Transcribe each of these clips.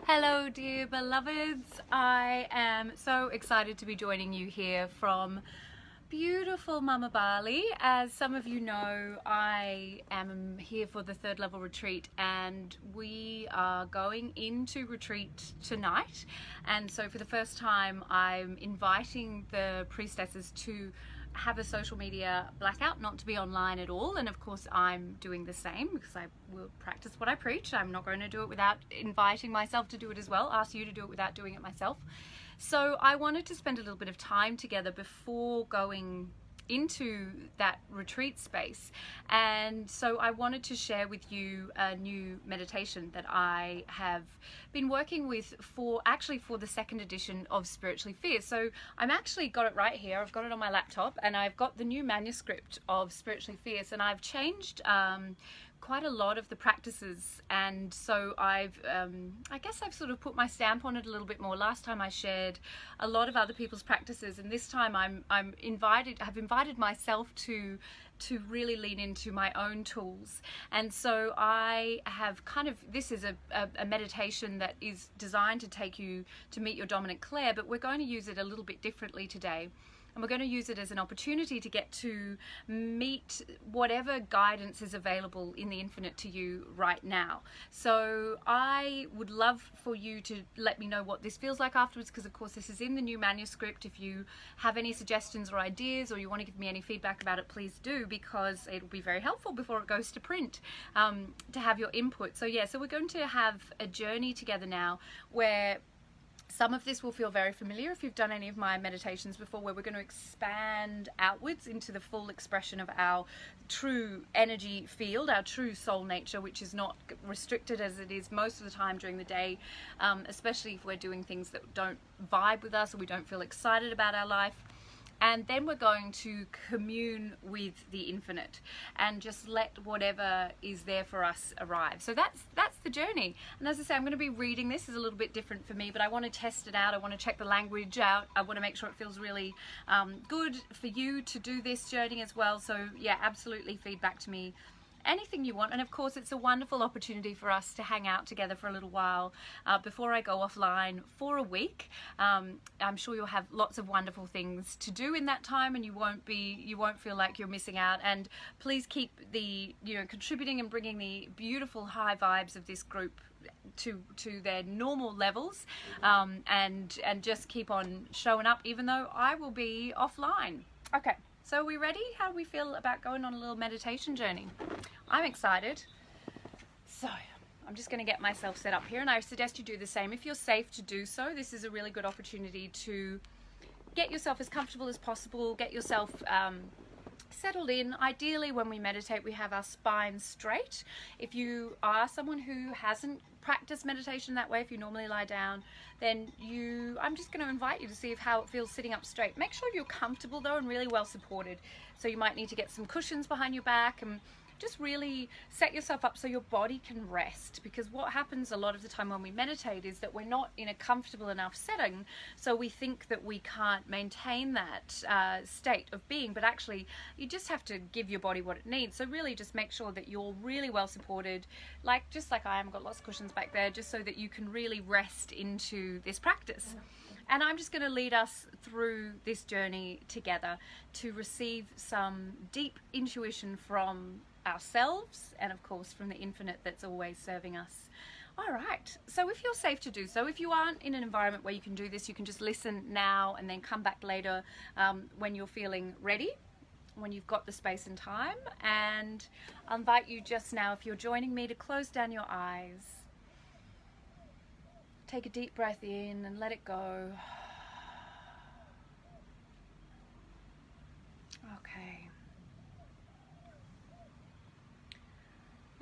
Hello dear beloveds, I am so excited to be joining you here from beautiful Mama Bali. As some of you know, I am here for the third level retreat and we are going into retreat tonight, and so for the first time I'm inviting the priestesses to have a social media blackout, not to be online at all. And of course I'm doing the same because I will practice what I preach. I'm not going to do it without inviting myself to do it as well, ask you to do it without doing it myself. So I wanted to spend a little bit of time together before going into that retreat space, and so I wanted to share with you a new meditation that I have been working with for the second edition of Spiritually Fierce. So I'm actually got it right here, I've got it on my laptop, and I've got the new manuscript of Spiritually Fierce, and I've changed quite a lot of the practices, and so I guess I've sort of put my stamp on it a little bit more. Last time I shared a lot of other people's practices, and this time I've invited myself to really lean into my own tools. And so I have this is a meditation that is designed to take you to meet your dominant Claire, but we're going to use it a little bit differently today. And we're going to use it as an opportunity to get to meet whatever guidance is available in the infinite to you right now. So I would love for you to let me know what this feels like afterwards, because of course this is in the new manuscript. If you have any suggestions or ideas, or you want to give me any feedback about it, please do, because it will be very helpful before it goes to print, to have your input. So yeah, so we're going to have a journey together now where some of this will feel very familiar if you've done any of my meditations before, where we're going to expand outwards into the full expression of our true energy field, our true soul nature, which is not restricted as it is most of the time during the day, especially if we're doing things that don't vibe with us or we don't feel excited about our life. And then we're going to commune with the infinite and just let whatever is there for us arrive. So that's the journey. And as I say, I'm going to be reading this. Is a little bit different for me, but I want to test it out. I want to check the language out. I want to make sure it feels really good for you to do this journey as well. So yeah, absolutely feedback to me anything you want. And of course it's a wonderful opportunity for us to hang out together for a little while before I go offline for a week. I'm sure you'll have lots of wonderful things to do in that time, and you won't feel like you're missing out. And please keep the contributing and bringing the beautiful high vibes of this group to their normal levels, and just keep on showing up even though I will be offline. Okay, so are we ready? How do we feel about going on a little meditation journey? I'm excited. So I'm just going to get myself set up here, and I suggest you do the same if you're safe to do so. This is a really good opportunity to get yourself as comfortable as possible, get yourself settled in. Ideally, when we meditate, we have our spine straight. If you are someone who hasn't practiced meditation that way, if you normally lie down, then I'm just going to invite you to see how it feels sitting up straight. Make sure you're comfortable though, and really well supported. So you might need to get some cushions behind your back, and just really set yourself up so your body can rest, because what happens a lot of the time when we meditate is that we're not in a comfortable enough setting, so we think that we can't maintain that state of being, but actually you just have to give your body what it needs. So really just make sure that you're really well supported, just like I am. I've got lots of cushions back there, just so that you can really rest into this practice. And I'm just going to lead us through this journey together to receive some deep intuition from ourselves, and of course from the infinite that's always serving us. All right, so if you're safe to do so, if you aren't in an environment where you can do this, you can just listen now and then come back later when you're feeling ready, when you've got the space and time. And I'll invite you just now, if you're joining me, to close down your eyes. Take a deep breath in and let it go. Okay.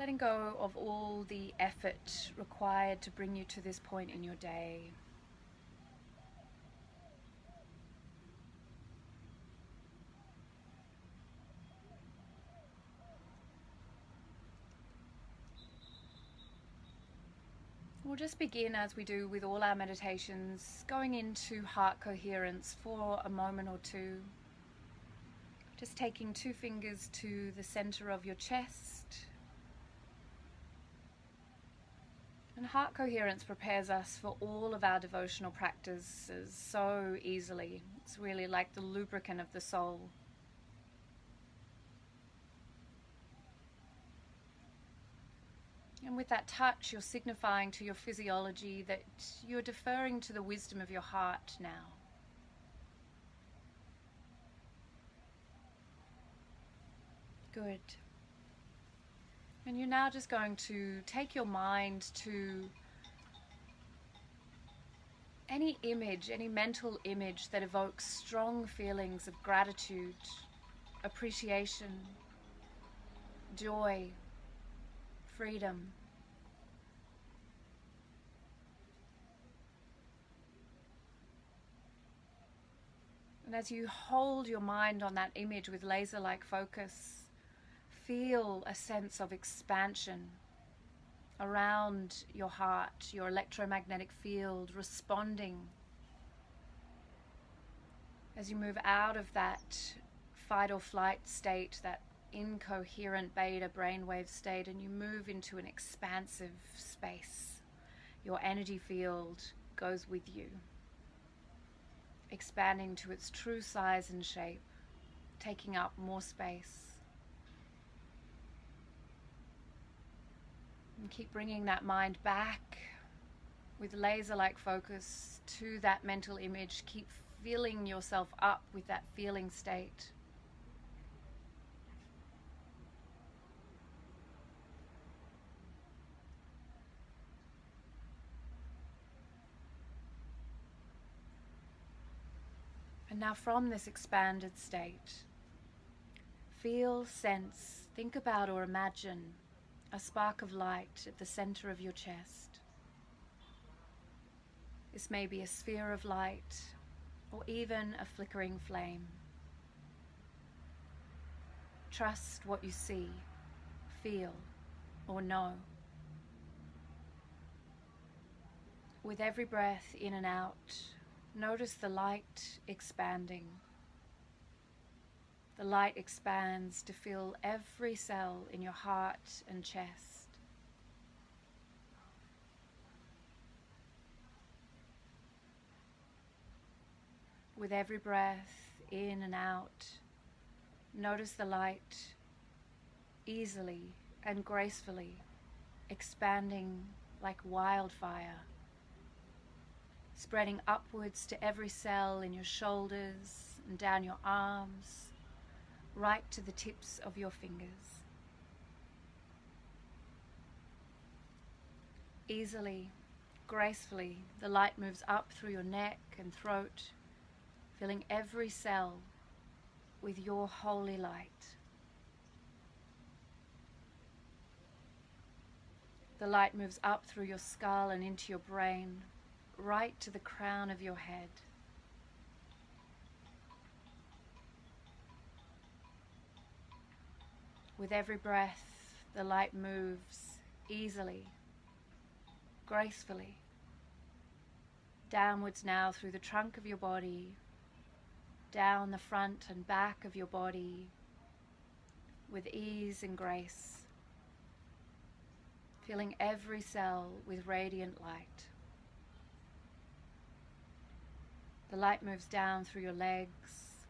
Letting go of all the effort required to bring you to this point in your day. We'll just begin, as we do with all our meditations, going into heart coherence for a moment or two. Just taking 2 fingers to the center of your chest, And heart coherence prepares us for all of our devotional practices so easily. It's really like the lubricant of the soul. And with that touch, you're signifying to your physiology that you're deferring to the wisdom of your heart now. Good. And you're now just going to take your mind to any image, any mental image that evokes strong feelings of gratitude, appreciation, joy, freedom. And as you hold your mind on that image with laser-like focus, feel a sense of expansion around your heart, your electromagnetic field responding as you move out of that fight or flight state, that incoherent beta brainwave state, and you move into an expansive space. Your energy field goes with you, expanding to its true size and shape, taking up more space. And keep bringing that mind back with laser-like focus to that mental image. Keep filling yourself up with that feeling state. And now from this expanded state, feel, sense, think about or imagine a spark of light at the center of your chest. This may be a sphere of light or even a flickering flame. Trust what you see, feel, or know. With every breath in and out, notice the light expanding. The light expands to fill every cell in your heart and chest. With every breath in and out, notice the light easily and gracefully expanding like wildfire, spreading upwards to every cell in your shoulders and down your arms, right to the tips of your fingers. Easily, gracefully, the light moves up through your neck and throat, filling every cell with your holy light. The light moves up through your skull and into your brain, right to the crown of your head. With every breath, the light moves easily, gracefully, downwards now through the trunk of your body, down the front and back of your body, with ease and grace, filling every cell with radiant light. The light moves down through your legs,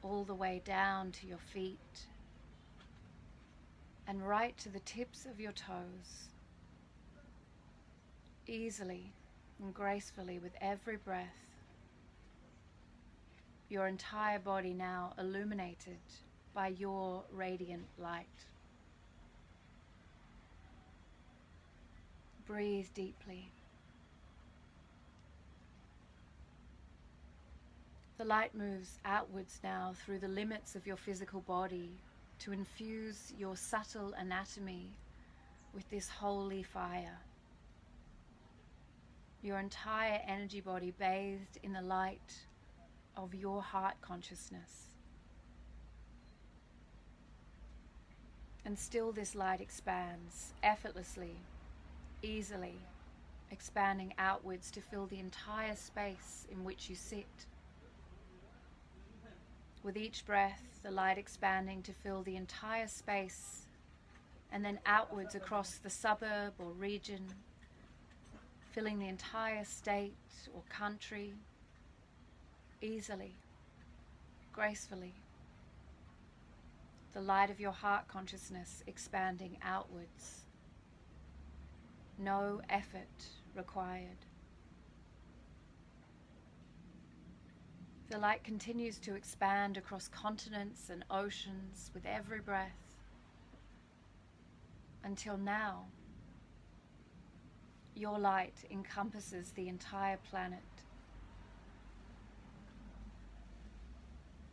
all the way down to your feet, and right to the tips of your toes, easily and gracefully with every breath. Your entire body now illuminated by your radiant light. Breathe deeply. The light moves outwards now through the limits of your physical body to infuse your subtle anatomy with this holy fire. Your entire energy body bathed in the light of your heart consciousness. And still this light expands effortlessly, easily, expanding outwards to fill the entire space in which you sit. With each breath, the light expanding to fill the entire space, and then outwards across the suburb or region, filling the entire state or country easily, gracefully. The light of your heart consciousness expanding outwards. No effort required. The light continues to expand across continents and oceans with every breath, until now, your light encompasses the entire planet.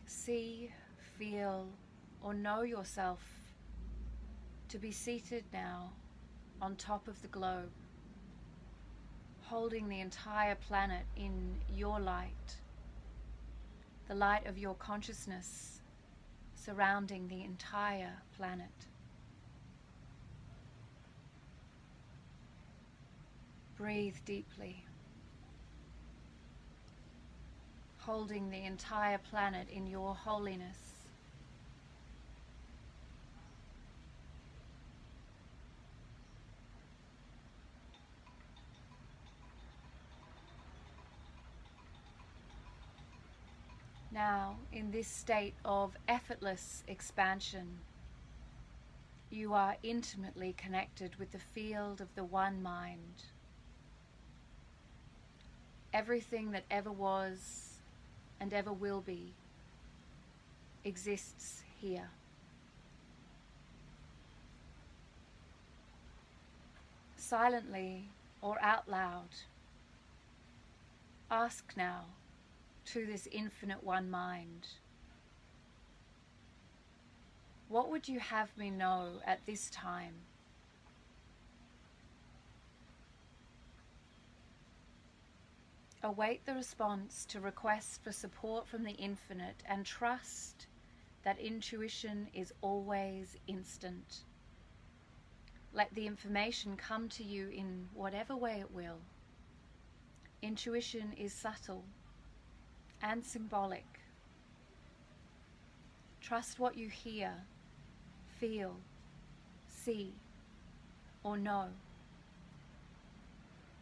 See, feel, or know yourself to be seated now on top of the globe, holding the entire planet in your light, the light of your consciousness surrounding the entire planet. Breathe deeply, holding the entire planet in your holiness. Now, in this state of effortless expansion, you are intimately connected with the field of the one mind. Everything that ever was and ever will be exists here. Silently or out loud, ask now to this infinite one mind, what would you have me know at this time? Await the response to requests for support from the infinite and trust that intuition is always instant. Let the information come to you in whatever way it will. Intuition is subtle and symbolic. Trust what you hear, feel, see, or know.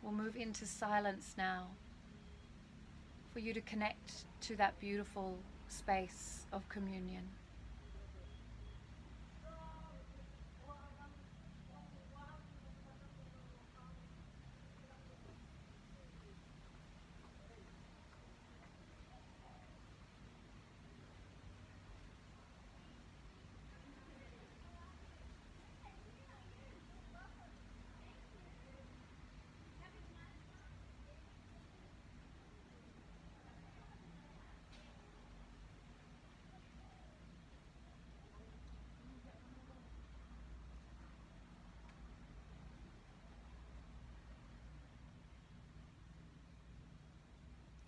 We'll move into silence now for you to connect to that beautiful space of communion.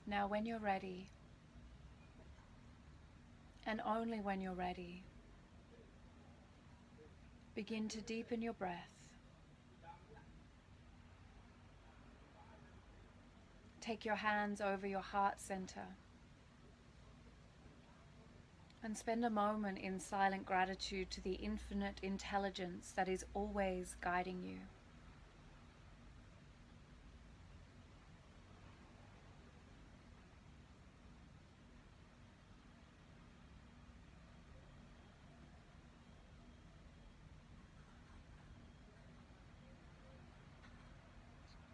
Now, when you're ready, and only when you're ready, begin to deepen your breath. Take your hands over your heart center and spend a moment in silent gratitude to the infinite intelligence that is always guiding you.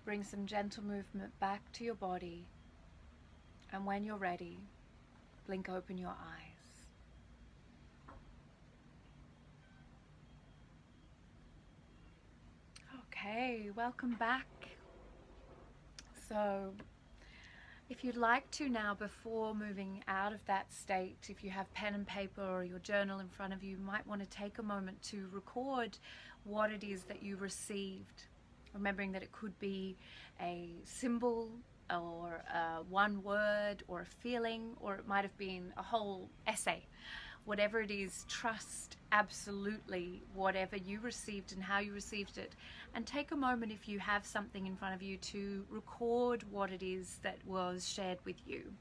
Bring some gentle movement back to your body, and when you're ready, blink open your eyes. Okay, welcome back. So, if you'd like to now, before moving out of that state, if you have pen and paper or your journal in front of you, you might want to take a moment to record what it is that you received. Remembering that it could be a symbol or one word or a feeling, or it might have been a whole essay. Whatever it is, trust absolutely whatever you received and how you received it. And take a moment, if you have something in front of you, to record what it is that was shared with you.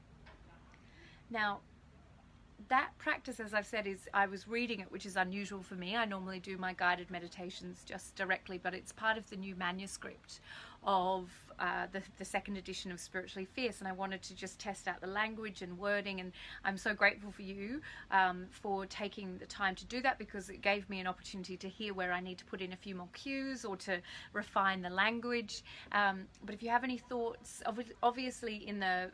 Now, that practice, as I've said, is I was reading it, which is unusual for me. I normally do my guided meditations just directly, but it's part of the new manuscript of the second edition of Spiritually Fierce, and I wanted to just test out the language and wording, and I'm so grateful for you for taking the time to do that, because it gave me an opportunity to hear where I need to put in a few more cues or to refine the language. But if you have any thoughts, obviously in the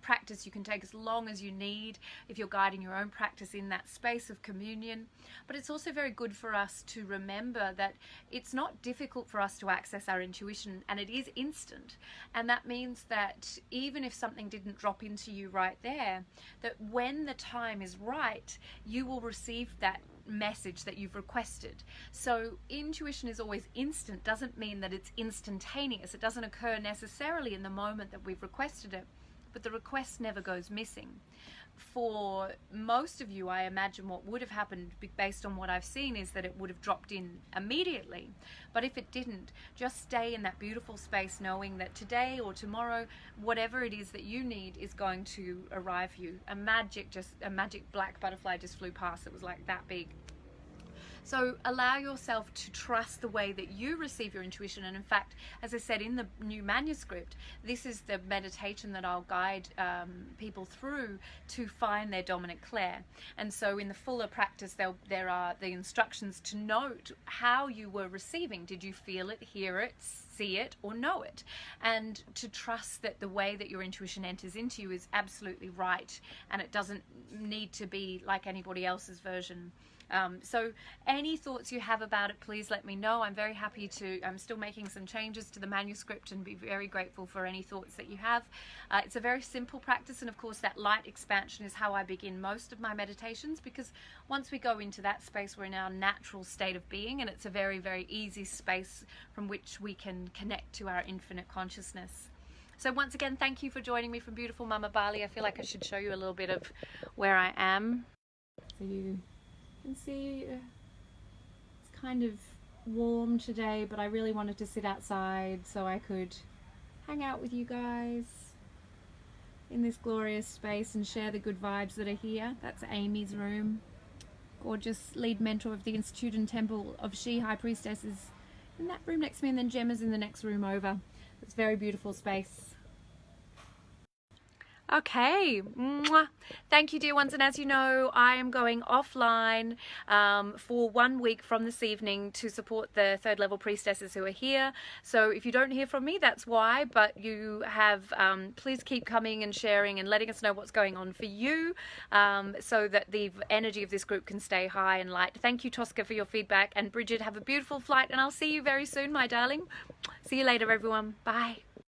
practice you can take as long as you need if you're guiding your own practice in that space of communion. But it's also very good for us to remember that it's not difficult for us to access our intuition, and it is instant. And that means that even if something didn't drop into you right there, that when the time is right, you will receive that message that you've requested. So intuition is always instant, doesn't mean that it's instantaneous. It doesn't occur necessarily in the moment that we've requested it, but the request never goes missing. For most of you, I imagine what would have happened, based on what I've seen, is that it would have dropped in immediately. But if it didn't, just stay in that beautiful space knowing that today or tomorrow, whatever it is that you need is going to arrive for you. A magic black butterfly just flew past. It was like that big. So allow yourself to trust the way that you receive your intuition. And in fact, as I said in the new manuscript, this is the meditation that I'll guide people through to find their dominant clair. And so in the fuller practice, there are the instructions to note how you were receiving. Did you feel it, hear it, see it, or know it? And to trust that the way that your intuition enters into you is absolutely right, and it doesn't need to be like anybody else's version. So any thoughts you have about it, please let me know. I'm very happy to, I'm still making some changes to the manuscript, and be very grateful for any thoughts that you have. It's a very simple practice, and of course that light expansion is how I begin most of my meditations, because once we go into that space, we're in our natural state of being, and it's a very, very easy space from which we can connect to our infinite consciousness. So once again, thank you for joining me from beautiful Mama Bali. I feel like I should show you a little bit of where I am. So you can see it's kind of warm today, but I really wanted to sit outside so I could hang out with you guys in this glorious space and share the good vibes that are here. That's Amy's room. Gorgeous lead mentor of the Institute and Temple of She, High Priestess, is in that room next to me, and then Gemma's in the next room over. It's a very beautiful space. Okay, mwah. Thank you, dear ones, and as you know, I am going offline for 1 week from this evening to support the third level priestesses who are here. So if you don't hear from me, that's why, but you have, please keep coming and sharing and letting us know what's going on for you, so that the energy of this group can stay high and light. Thank you, Tosca, for your feedback, and Bridget, have a beautiful flight, and I'll see you very soon, my darling. See you later, everyone. Bye.